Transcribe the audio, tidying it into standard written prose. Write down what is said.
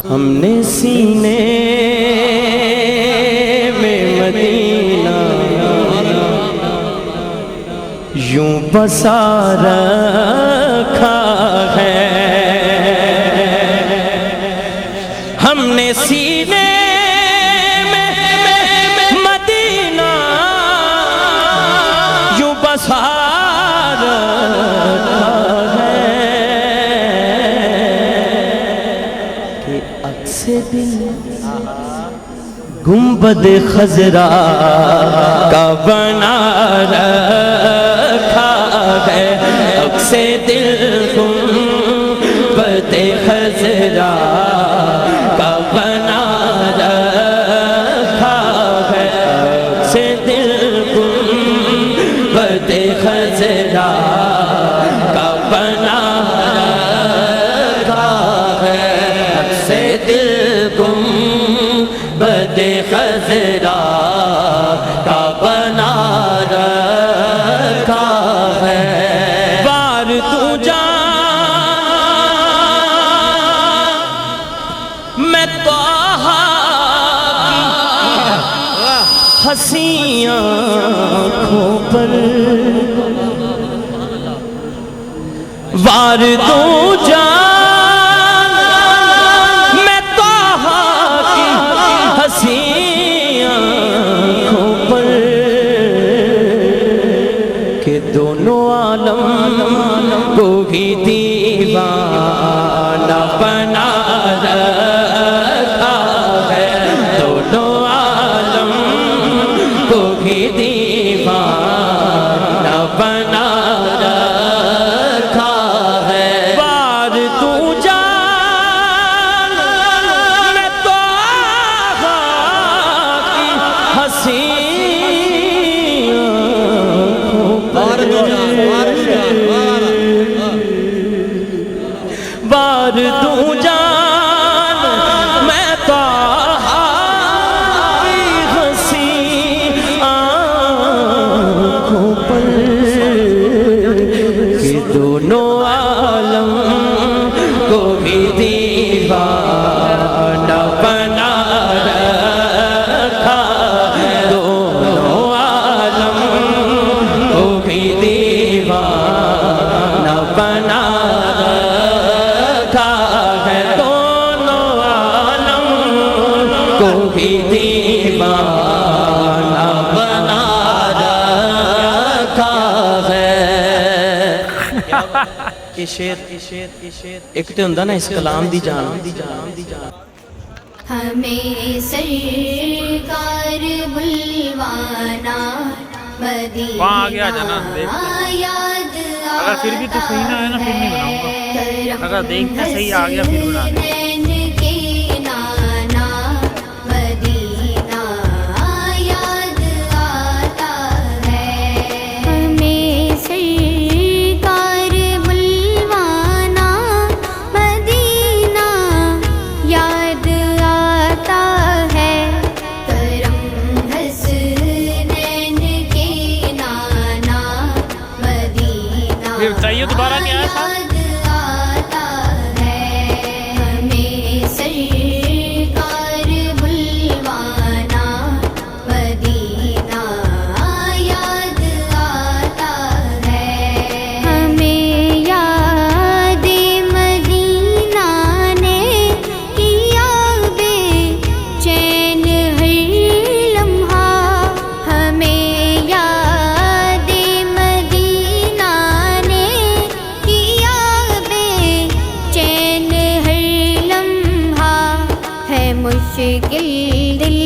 ہم نے سینے میں مدینہ یوں بسا رکھا ہے، ہم نے سینے میں مدینہ یوں بسا رکھا ہے کہ عکس دل گنبد خضرا کا بنا رکھا ہے، عکس دل گنبد خضرا کا بنا رکھا ہے، عکس دل گنبد خضرا کا بنا رکھا ہے، عکس دل گنبد خضرا کا بنا رکھا ہے۔ بار تو جان میں طٰہٰ کی حسین آنکھوں پر، وار تو جان میں طٰہٰ کی حسین آنکھوں پر کہ دونوں عالم کو بھی دیوانہ بنا رکھا ہے، دونوں عالم کو بھی دیوانہ بنا رکھا ہے۔ بار تو جان میں طٰہٰ کی حسین بار تو جان میں طٰہٰ کی حسین آنکھوں پر کہ دونوں عالم کو بھی دیوانہ بنا رکھا ہے، دونوں عالم کو بھی دیوانہ بنا رکھا ہے، دونوں عالم کو بھی دیوانہ بنا رکھا ہے۔ یہ شعر ایک تو ہوندا نا اس کلام دی جان، ہمیں سرکار بلوانا مدینہ وہاں آگے آ جانا، دیکھتے یاد اگر پھر بھی تو صحیح نہ ہے نا پھر نہیں بناؤں گا، اگر دیکھتے صحیح آ گیا پھر بنا دیں۔ نین کے نانا مدینہ یاد آتا ہے، ہمیں سرکار بلوانا مدینہ یاد آتا ہے، کرم حسنین کے نانا مدینہ پھر چاہیے دوبارہ کیا ہے صاحب؟ یاد آتا ہے، ہمیں سرکار بلوانا مدینہ یاد آتا ہے، ہمیں یاد مدینہ نے کیا بے چین ہر لمحہ، ہمیں یاد مدینہ نے کیا بے چین ہر لمحہ، ہے مشکل دل